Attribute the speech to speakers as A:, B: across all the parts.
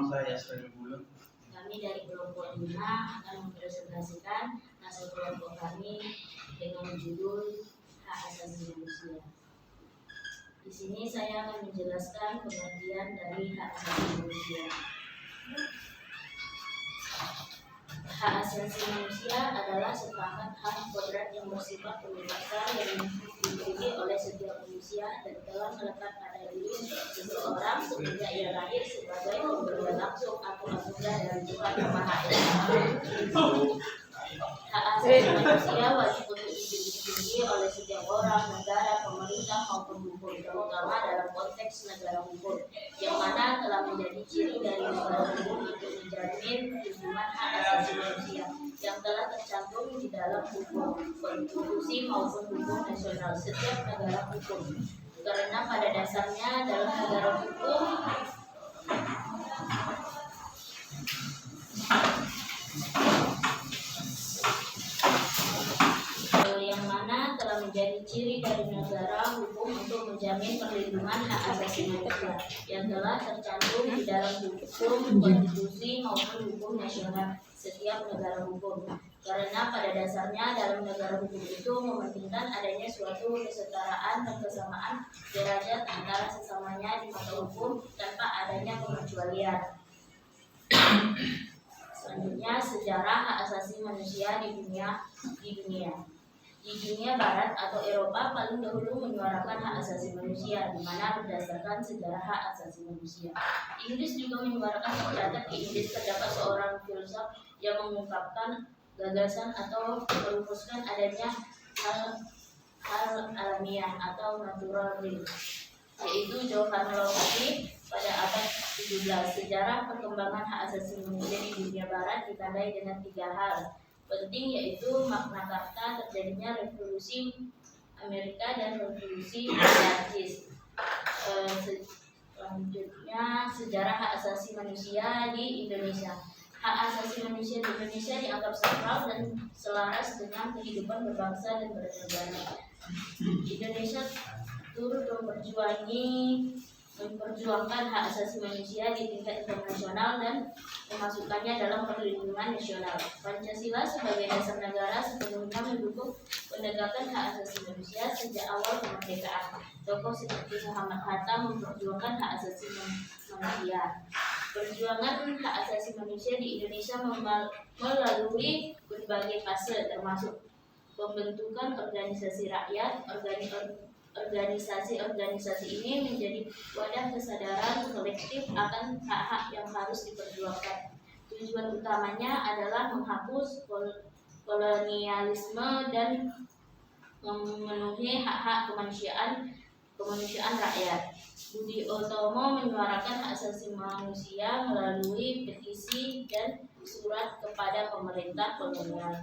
A: saya Yasril Bulun.
B: Kami dari kelompok 5 akan mempresentasikan naskah kelompok kami dengan judul Hak Asasi Manusia. Di sini saya akan menjelaskan pengertian dari hak asasi manusia. Hak asasi manusia adalah sepakat hak kodrat yang bersifat universal yang dimiliki oleh setiap manusia dan telah melekat pada diri seseorang semenjak ia lahir sebagai pemberian langsung atau anugerah dari Tuhan Yang Maha Esa. Hak asasi manusia wajib untuk dimiliki oleh setiap orang, negara, pemerintah maupun hukum, terutama dalam konteks negara hukum, yang mana telah menjadi ciri dari negara hukum untuk menjamin perlindungan hak asasi manusia yang telah tercantum di dalam hukum konstitusi maupun hukum nasional setiap negara hukum. Karena pada dasarnya dalam negara hukum yang mana telah menjadi ciri dari negara hukum untuk menjamin perlindungan hak asasi manusia yang telah tercantum di dalam hukum konstitusi maupun hukum nasional setiap negara hukum. Karena pada dasarnya dalam negara hukum itu mementingkan adanya suatu kesetaraan dan kesamaan derajat antara sesamanya di mata hukum tanpa adanya pengecualian. Selanjutnya, sejarah hak asasi manusia di dunia. Di dunia barat atau Eropa paling dahulu menyuarakan hak asasi manusia, di mana berdasarkan sejarah hak asasi manusia. Inggris juga menyuarakan. Tercatat di Inggris terdapat seorang filsuf yang mengungkapkan gagasan atau merumuskan adanya hal alamiah atau natural law, yaitu Johann Locke pada abad 17. Sejarah perkembangan hak asasi manusia di dunia barat ditandai dengan 3 hal penting, yaitu Magna Carta, terjadinya revolusi Amerika dan revolusi Prancis. Selanjutnya, sejarah hak asasi manusia di Indonesia. Hak asasi manusia di Indonesia dianggap sakral dan selaras dengan kehidupan berbangsa dan bernegara. Indonesia turut memperjuangkan hak asasi manusia di tingkat internasional dan memasukkannya dalam perlindungan nasional. Pancasila sebagai dasar negara sepenuhnya mendukung penegakan hak asasi manusia sejak awal kemerdekaan. Tokoh seperti Muhammad Hatta memperjuangkan hak asasi manusia. Perjuangan hak asasi manusia di Indonesia melalui berbagai fase, termasuk pembentukan organisasi rakyat. Organisasi ini menjadi wadah kesadaran kolektif akan hak-hak yang harus diperjuangkan. Tujuan utamanya adalah menghapus kolonialisme dan memenuhi hak-hak kemanusiaan rakyat. Budi Utomo menyuarakan hak asasi manusia melalui petisi dan surat kepada pemerintah kolonial.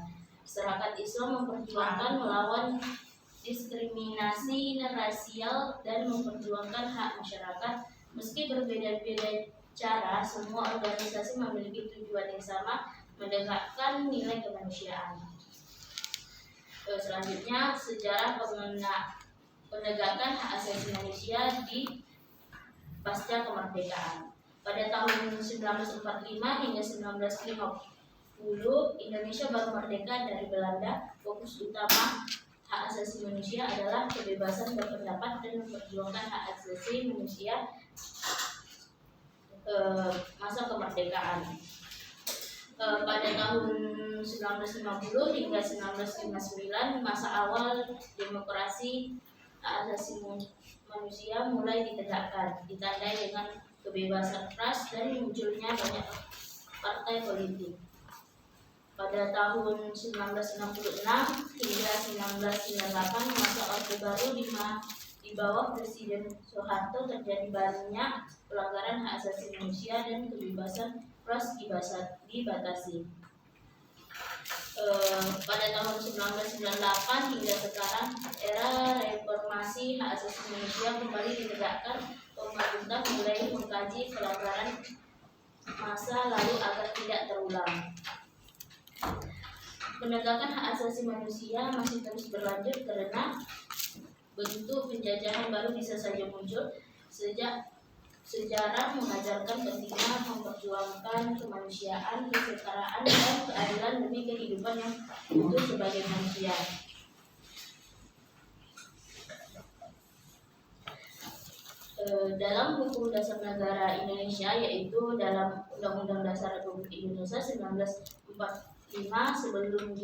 B: Masyarakat Islam memperjuangkan melawan diskriminasi rasial dan memperjuangkan hak masyarakat. Meski berbeda-beda cara, semua organisasi memiliki tujuan yang sama, menegakkan nilai kemanusiaan. Selanjutnya, sejarah penegakan hak asasi manusia di pasca kemerdekaan. Pada tahun 1945 hingga 1950, Indonesia baru merdeka dari Belanda. Fokus utama hak asasi manusia adalah kebebasan berpendapat dan memperjuangkan hak asasi manusia masa kemerdekaan. Pada tahun 1950 hingga 1959, masa awal demokrasi hak asasi manusia mulai ditegakkan, ditandai dengan kebebasan pers dan munculnya banyak partai politik. Pada tahun 1966 hingga 1998, masa Orde Baru di bawah Presiden Soeharto terjadi banyak pelanggaran hak asasi manusia dan kebebasan pers dibatasi. Pada tahun 1998 hingga sekarang, era reformasi hak asasi manusia kembali ditegakkan. Pemerintah mulai mengkaji pelanggaran masa lalu agar tidak terulang. Penegakan hak asasi manusia masih terus berlanjut karena bentuk penjajahan baru bisa saja muncul. Sejak Sejarah mengajarkan pentingnya memperjuangkan kemanusiaan, kesetaraan, dan keadilan demi kehidupan yang utuh sebagai manusia. Dalam Hukum Dasar Negara Indonesia, yaitu dalam Undang-Undang Dasar Republik Indonesia 1945, sebelum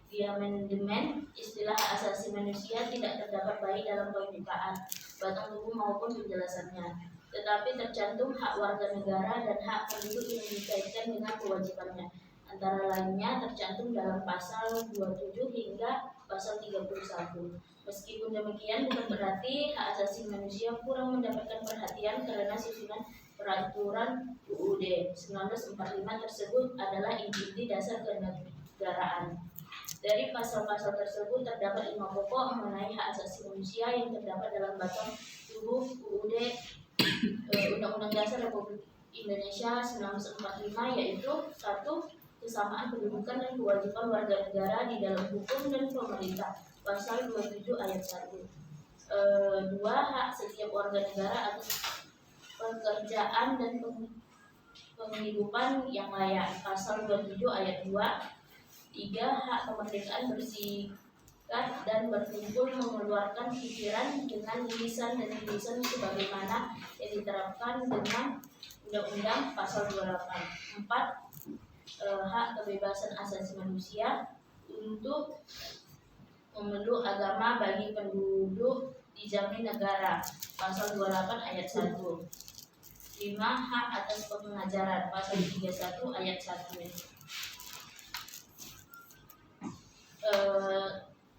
B: diamandemen, istilah hak asasi manusia tidak terdapat baik dalam pembukaan, batang tubuh maupun penjelasannya. Tetapi tercantum hak warga negara dan hak penduduk yang dikaitkan dengan kewajibannya. Antara lainnya tercantum dalam pasal 27 hingga pasal 31. Meskipun demikian, bukan berarti hak asasi manusia kurang mendapatkan perhatian karena susunan peraturan UUD 1945 tersebut adalah inti dasar kenegaraan. Dari pasal-pasal tersebut terdapat 5 pokok mengenai hak asasi manusia yang terdapat dalam batang tubuh UUD Undang-Undang Dasar Republik Indonesia 1945, yaitu 1. Kesamaan kedudukan dan kewajiban warga negara di dalam hukum dan pemerintah, pasal 27 ayat 1. 2. Hak setiap warga negara atas pekerjaan dan penghidupan yang layak, pasal 27 ayat 2. 3. Hak kemerdekaan bersikap dan berkumpul, mengeluarkan pikiran dengan lisan dan tulisan sebagaimana yang diterapkan dengan Undang-Undang pasal 28. 4. Hak kebebasan asasi manusia untuk memeluk agama bagi penduduk dijamin negara, pasal 28 ayat 1. 5. Hak atas pengajaran, pasal 31 ayat 1.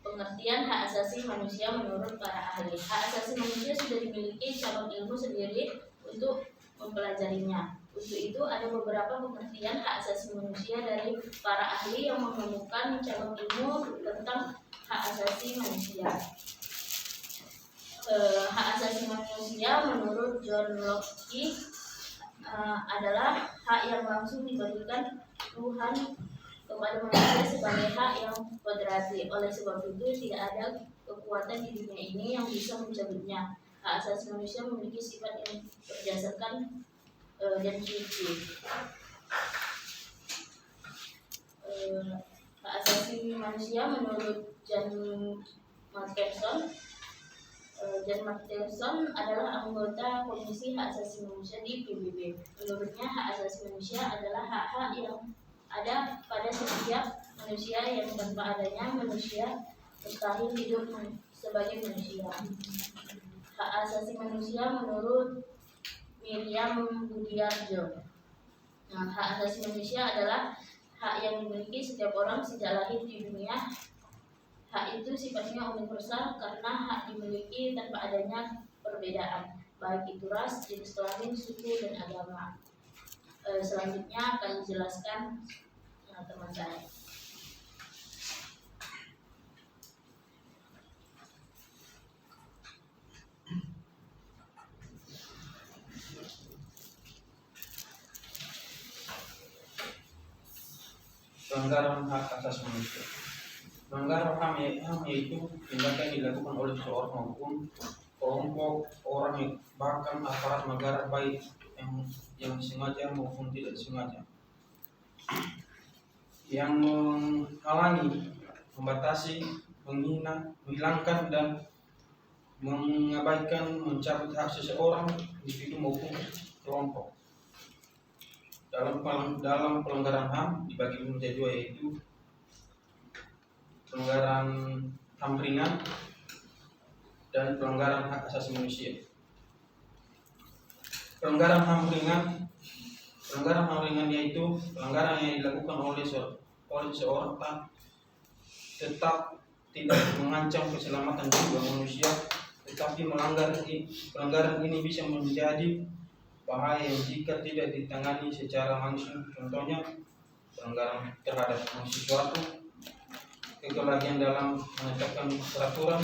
B: Pengertian hak asasi manusia menurut para ahli. Hak asasi manusia sudah dimiliki cabang ilmu sendiri untuk mempelajarinya. Untuk itu ada beberapa pengertian hak asasi manusia dari para ahli yang menemukan cabang ilmu tentang hak asasi manusia. Hak asasi manusia menurut John Locke adalah hak yang langsung diberikan Tuhan kepada manusia sebagai hak yang kodrati. Oleh sebab itu tidak ada kekuatan di dunia ini yang bisa mencabutnya. Hak asasi manusia memiliki sifat yang berdasarkan dan suci. Hak asasi manusia menurut John Masterson adalah anggota Komisi Hak Asasi Manusia di PBB. Menurutnya, hak asasi manusia adalah hak-hak yang ada pada setiap manusia yang tanpa adanya manusia mustahil hidup sebagai manusia. Hak asasi manusia menurut Miriam Budiarjo. Hak asasi manusia adalah hak yang dimiliki setiap orang sejak lahir di dunia. Hak itu sifatnya universal karena hak dimiliki tanpa adanya perbedaan, baik itu ras, jenis kelamin, suku, dan agama. Selanjutnya akan dijelaskan teman saya.
A: Pelanggaran hak asasi manusia. Pelanggaran HAM yaitu tindakan yang dilakukan oleh seseorang maupun kelompok orang, bahkan aparat negara, baik yang sengaja maupun tidak sengaja, yang menghalangi, membatasi, menghina, menghilangkan, dan mengabaikan, mencabut hak seseorang, individu maupun kelompok. Dalam pelanggaran HAM dibagi menjadi dua, yaitu pelanggaran HAM ringan dan pelanggaran hak asasi manusia. Pelanggaran HAM ringan yaitu pelanggaran yang dilakukan oleh seorang tetap tidak mengancam keselamatan jiwa manusia, tetapi pelanggaran ini bisa menjadi bahaya jika tidak ditangani secara langsung. Contohnya, pelanggaran terhadap sesuatu, kelalaian dalam menegakkan peraturan,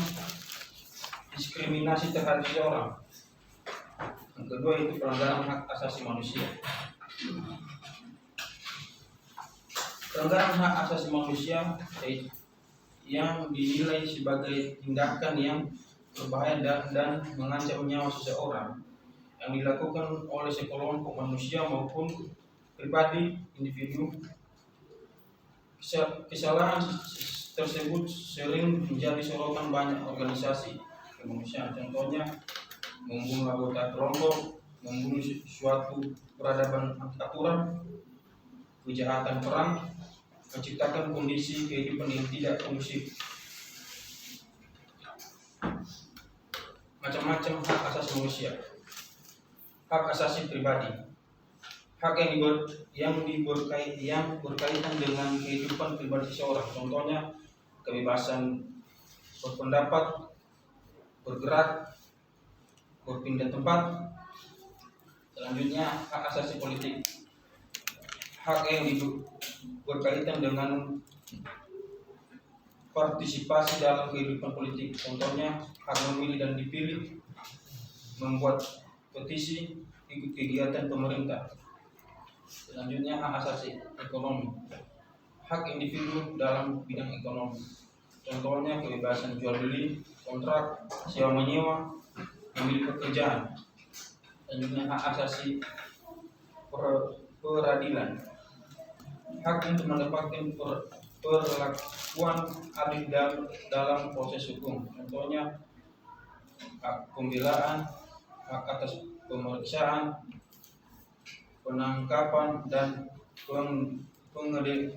A: diskriminasi terhadap seseorang. Yang kedua itu pelanggaran hak asasi manusia. Pelanggaran hak asasi manusia yang dinilai sebagai tindakan yang berbahaya dan mengancam nyawa seseorang yang dilakukan oleh sekelompok manusia maupun pribadi individu. Kesalahan tersebut sering menjadi sorotan banyak organisasi kemanusiaan, contohnya membunuh anggota kelompok, membunuh suatu peradaban aturan, kejahatan perang, menciptakan kondisi kehidupan yang tidak kondusif. Macam-macam hak asasi manusia. Hak asasi pribadi, hak yang berkaitan dengan kehidupan pribadi seseorang, contohnya kebebasan berpendapat, bergerak, berpindah tempat. Selanjutnya hak asasi politik, hak yang berkaitan dengan partisipasi dalam kehidupan politik, contohnya hak memilih dan dipilih, membuat petisi, ikut kegiatan pemerintah. Selanjutnya hak asasi ekonomi, hak individu dalam bidang ekonomi, contohnya kebebasan jual beli, kontrak, sewa menyewa, memilih pekerjaan. Selanjutnya hak asasi peradilan, hak untuk mendapatkan perlakuan adil dalam proses hukum, contohnya hak pembelaan, hak atas pemeriksaan, penangkapan, dan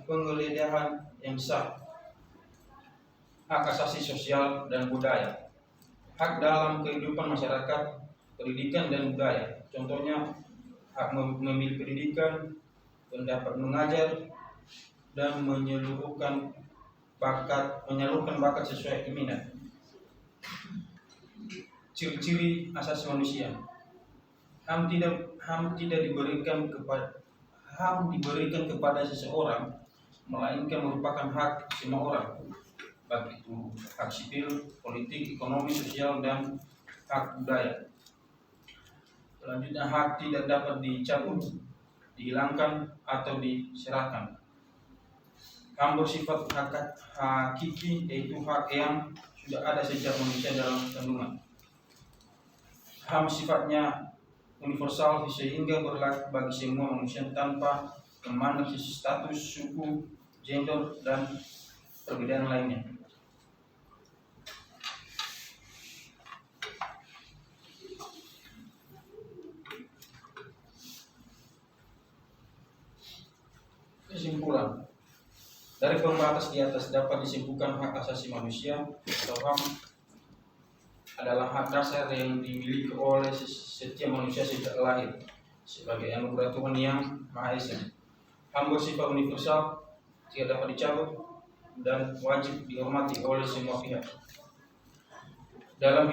A: penggeledahan yang sah. Hak asasi sosial dan budaya, hak dalam kehidupan masyarakat, pendidikan dan budaya, contohnya hak memilih pendidikan, pendapat mengajar, dan menyalurkan bakat sesuai minat. Ciri-ciri asasi manusia. HAM tidak diberikan kepada seseorang, melainkan merupakan hak semua orang, baik itu hak sipil, politik, ekonomi, sosial, dan hak budaya. Selanjutnya hak tidak dapat dicabut, dihilangkan, atau diserahkan. HAM bersifat hakiki, yaitu hak yang sudah ada sejak manusia dalam kandungan. HAM sifatnya universal sehingga berlaku bagi semua manusia tanpa memandang status, suku, gender, dan perbedaan lainnya. Kesimpulan dari pembatas di atas dapat disimpulkan hak asasi manusia atau HAM adalah hak dasar yang dimiliki oleh setiap manusia sejak lahir sebagai anugerah Tuhan yang Maha Esa. HAM bersifat universal, tidak dapat dicabut, dan wajib dihormati oleh semua pihak. Dalam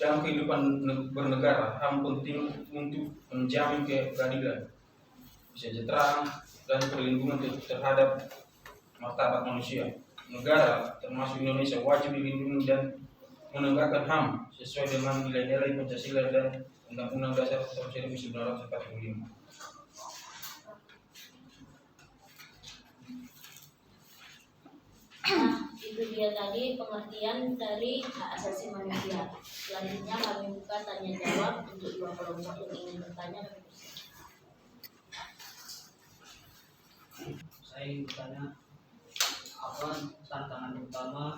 A: kehidupan bernegara, HAM penting untuk menjamin keadilan, kesejahteraan, dan perlindungan terhadap martabat manusia. Negara, termasuk Indonesia, wajib dilindungi dan menegakkan HAM sesuai dengan nilai-nilai Pancasila dan Undang-Undang Dasar tahun 1945.
B: Nah, itu dia tadi pengertian dari hak asasi manusia. Selanjutnya kami buka tanya jawab untuk dua kelompok yang ingin bertanya.
C: Saya ingin bertanya, apa tantangan utama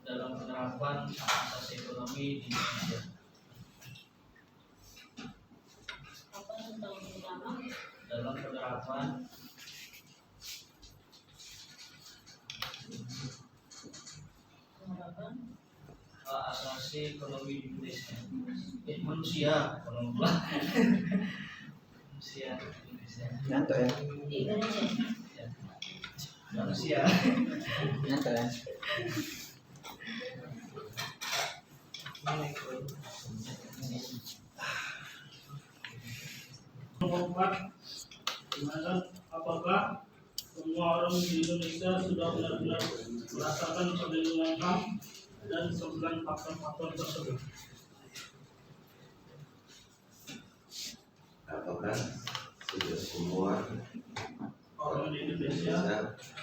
C: dalam penerapan hak asasi ekonomi di Indonesia?
B: Apa tantangan utama
C: Dalam penerapan hak asasi ekonomi di Indonesia? Manusia, manusia Indonesia.
D: Nyanto ya.
B: di Indonesia?
C: Ya. Manusia.
D: Nyanto ya.
E: Apakah semua orang di Indonesia sudah benar-benar merasakan perlindungan HAM dan 9 faktor-faktor tersebut?
F: Apakah sudah semua
E: Orang di Indonesia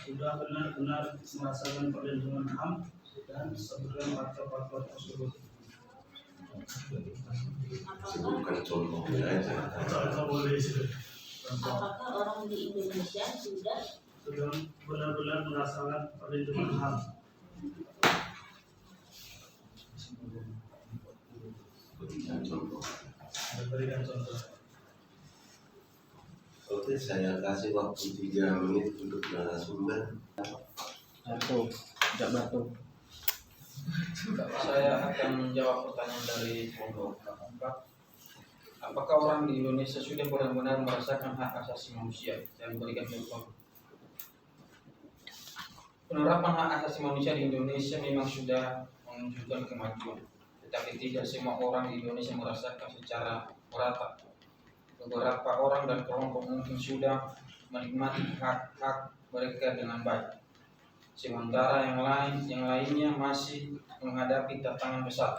E: sudah benar-benar merasakan perlindungan HAM dan 9 faktor-faktor tersebut?
F: Sebutkan contohnya aja.
E: Atau boleh sih.
B: Apakah orang di Indonesia sudah
E: Benar-benar merasakan perlindungan HAM?
F: Berikan contoh.
E: Berikan contoh.
F: Oke, saya kasih waktu 3 menit untuk narasumber.
D: Batu, tidak batu.
A: Saya akan menjawab pertanyaan dari kelompok 4. Apakah orang di Indonesia sudah benar-benar merasakan hak asasi manusia? Saya berikan contoh. Penerapan hak asasi manusia di Indonesia memang sudah menunjukkan kemajuan, tetapi tidak semua orang di Indonesia merasakan secara merata. Beberapa orang dan kelompok mungkin sudah menikmati hak-hak mereka dengan baik, sementara yang lainnya masih menghadapi tantangan besar.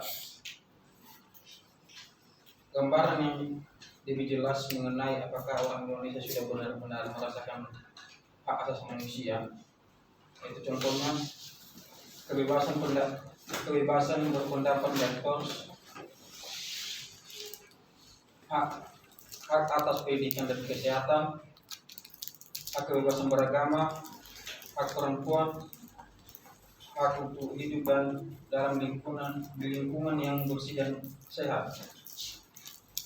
A: Gambaran yang lebih jelas mengenai apakah orang Indonesia sudah benar-benar merasakan hak asasi manusia, itu contohnya kebebasan berpendapat dan pers, hak atas pendidikan dan kesehatan, hak kebebasan beragama, hak perempuan, hak untuk hidup dan dalam lingkungan yang bersih dan sehat,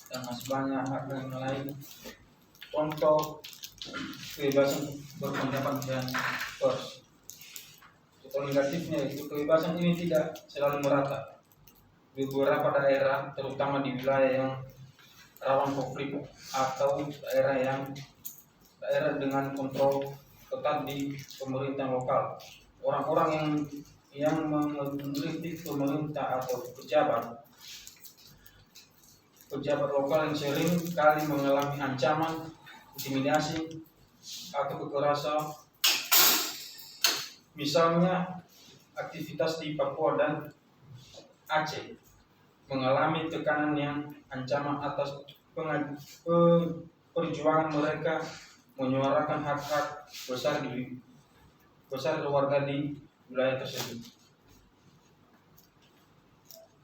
A: dan masih banyak hak yang lain. Contoh kebebasan berpendapat dan pers. Contoh negatifnya itu kebebasan ini tidak selalu merata. Di beberapa daerah, terutama di wilayah yang rawan konflik atau daerah dengan kontrol ketat di pemerintah lokal, orang-orang yang mengkritik pemerintah atau pejabat lokal yang sering kali mengalami ancaman, intimidasi, atau kekerasan. Misalnya aktivitas di Papua dan Aceh mengalami tekanan yang ancaman atas perjuangan mereka menyuarakan hak-hak besar warga di wilayah tersebut.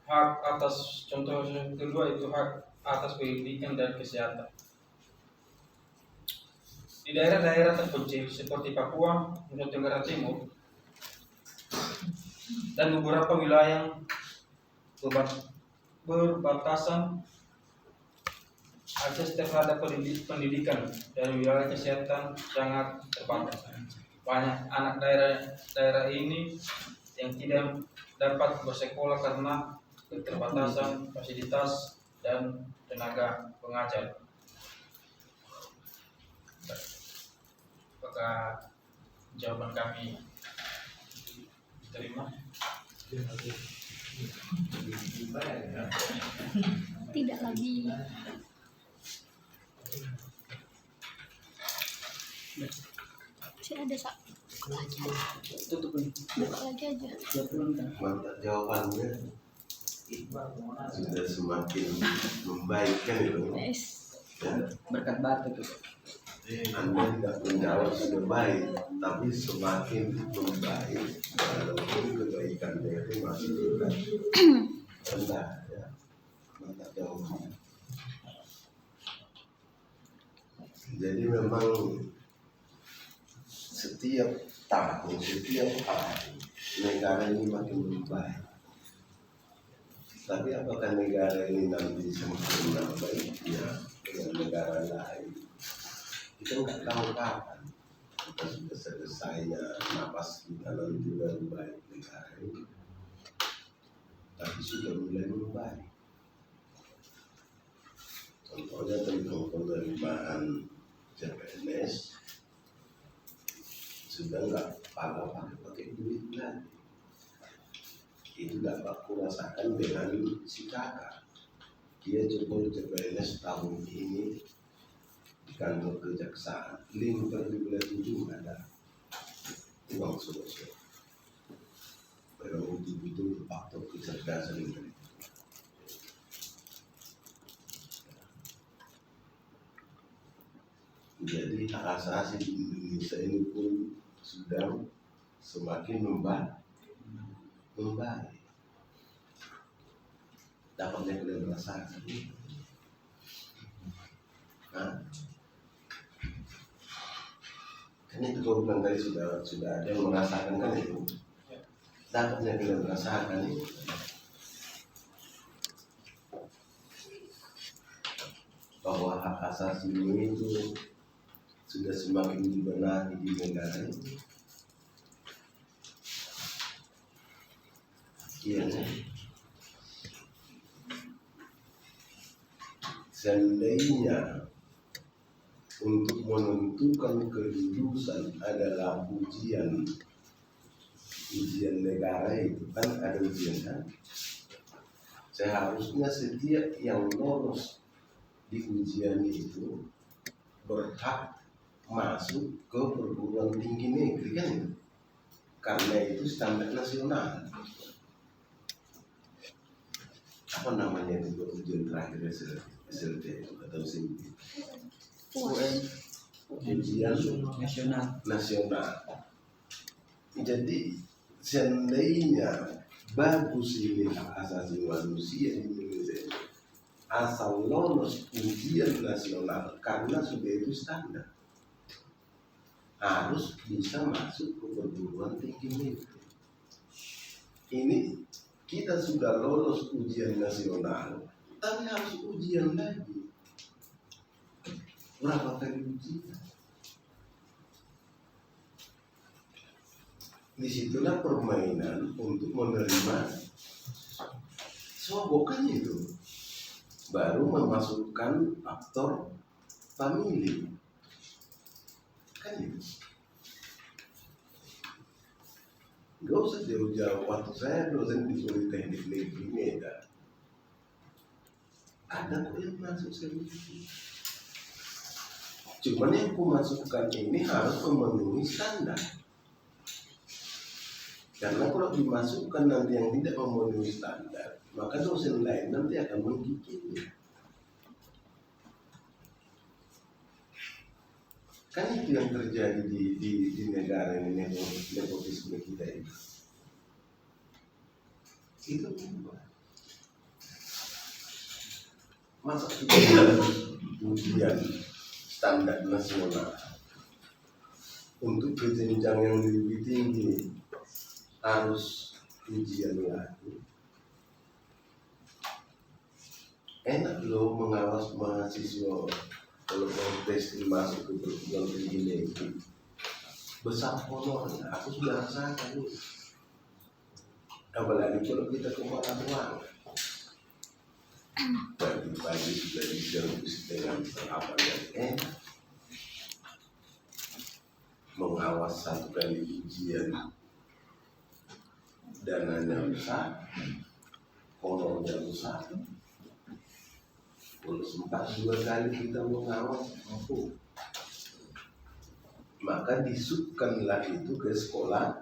A: Hak atas, contoh kedua itu hak atas pendidikan dan kesehatan. Di daerah-daerah terpencil seperti Papua, Nusa Tenggara Timur, dan beberapa wilayah berbatasan, akses terhadap pendidikan dan wilayah kesehatan sangat terbatas. Banyak anak daerah ini yang tidak dapat bersekolah karena keterbatasan fasilitas dan tenaga pengajar. Apakah jawaban kami diterima?
G: Tidak lagi. Masih ada sak.
D: Tutup ini.
G: Buka lagi aja.
D: 20 menit.
F: Mantap jawabannya. Sudah semakin membaik kan itu.
G: Yes.
F: Ya.
D: Berkat batu tuh.
F: Anda tidak menjawab sudah baik, tapi semakin membaik, walaupun kebaikannya itu masih juga rendah. Ya. Mantap jawabannya. Jadi memang setiap tahun, setiap hari negara ini makin membaik. Tapi apakah negara ini nanti sempurna baiknya dengan negara lain? Kita nggak tahu kapan. Kita sudah selesainya napas di dalam juga baik negara ini, tapi sudah mulai membaik. Contohnya tentang penerimaan CPNS sudah nggak pakai duit lagi. Itu nggak aku rasakan dengan si kakak. Dia coba CPNS tahun ini di kantor kejaksaan, link per bulan 7 ada uang sosial. Memang itu faktor kecerdasan ini. Jadi hak asasi di Indonesia ini pun sudah semakin membaik. Dapatnya kalian merasakan. Nah, kan itu kau bilang tadi sudah ada yang merasakan kan itu. Dapatnya kalian merasakan itu. Bahwa hak asasi itu sudah semakin dibenahi di negara ini. Iya, seandainya untuk menentukan kelulusan adalah ujian negara itu kan ada ujian kan, seharusnya setiap yang lolos di ujian itu berhak masuk ke perguruan tinggi negeri kan, karena itu standar nasional. Apa namanya itu ujian terakhir SLT itu atau SIMP?
D: UN
F: Ujian nasional. Jadi seandainya bagus ini hak asasi manusia di Indonesia ini, asal lolos ujian nasional karena sudah itu standar, harus bisa masuk ke perguruan tinggi negeri. Ini kita sudah lolos ujian nasional, tapi harus ujian lagi. Berapa kali ujian? Disitulah permainan untuk menerima sobokan itu. Baru memasukkan faktor famili. Kan itu. Gak usah jauh-jauh, waktu saya dosen di Politeknik Negeri Medan, ada kok yang masuk sendiri. Cuman yang aku masukkan ini harus memenuhi standar. Karena kalau dimasukkan nanti yang tidak memenuhi standar, maka dosen lain nanti akan menggigitnya. Kan itu yang terjadi di negara ini, nepotisme kita ini. Itu masa kita harus ujian standar nasional untuk ke jenjang yang lebih tinggi harus ujian lagi. Enak loh mengawas mahasiswa kalau mau tes masuk ke perguruan tinggi negeri, besar honornya, aku sudah rasakan ini. Apalagi kalau kita ke Malang, pagi-pagi sudah diservis dengan apa yang enak. Mengawas satu kali ujian, dananya besar, honornya besar. Kalau sempat 2 kali kita mengawas, maka disubkanlah itu ke sekolah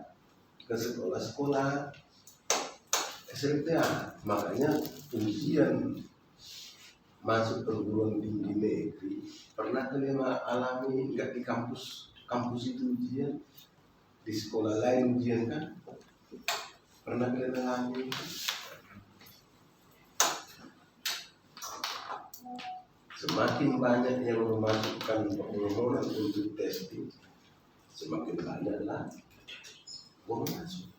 F: SMTA. Makanya ujian masuk perguruan tinggi negeri pernah kalian alami nggak di kampus itu ujian, di sekolah lain ujian kan? Pernah kalian alami? Semakin banyak yang memasukkan permohonan untuk testing, semakin banyaklah uang masuk.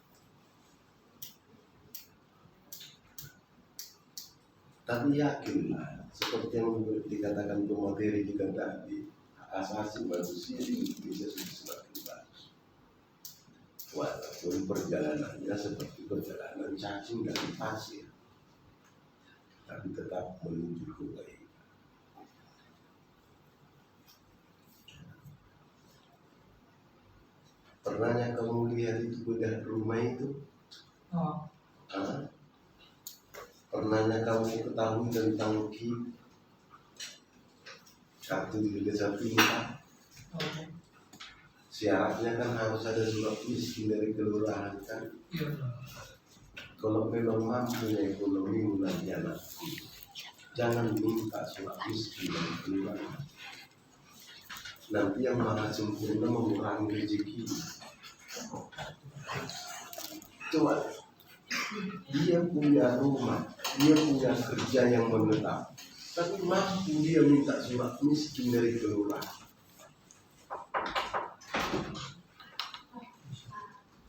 F: Tapi yakinlah, seperti yang dikatakan pemateri kita tadi, asasi manusia di Indonesia sudah semakin bagus. Walaupun perjalanannya seperti perjalanan cacing dari pasir, tapi tetap menuju kebaikan. Pernahnya kamu lihat itu bedah rumah itu?
C: Oh.
F: Pernahnya kamu ketahui tentang kartu Indonesia Pintar?
C: Oh.
F: Syaratnya kan harus ada surat miskin dari kelurahan kan?
C: Iya.
F: Kalau memang mampu ekonomi mulai anakku, jangan minta surat miskin dari kelurahan. Nanti yang maha sempurna mengurangi rezeki. Coba dia punya rumah dia punya kerja yang menetap, tapi mampu dia minta surat miskin dari kelurahan.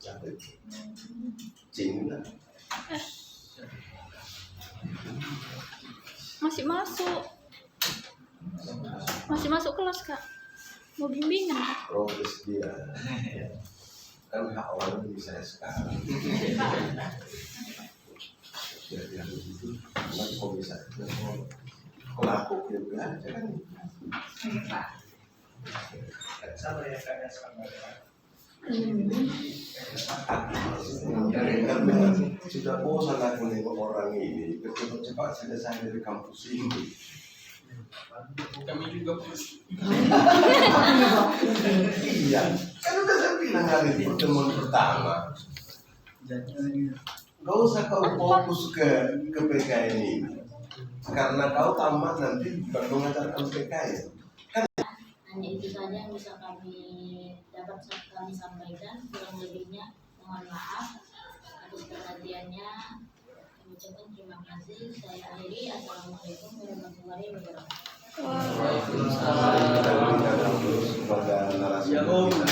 F: Apa itu? Cinta.
G: Masih masuk kelas kak. Mau bimbingan kak.
F: Progres dia. Kan hak orang bisa sekarang. Jadi yang begitu, nanti kok bisa pelaku juga, kan?
C: Sabar ya kak, sabar ya.
F: Karena sudah bosan aku nengok orang ini, cepat selesai dari kampus ini.
A: Kami juga
F: Iya, kan udah saya bilang hari pertemuan pertama. Gak usah kau fokus ke PKN ini, karena kau tamat nanti bukan mengajarkan PKN.
B: Hanya itu saja yang bisa kami kami sampaikan. Kurang lebihnya mohon maaf atas perhatiannya. Kami ucapkan terima kasih. Saya akhiri. Assalamualaikum warahmatullahi wabarakatuh.
F: Kita berikan kepada narasumber kita.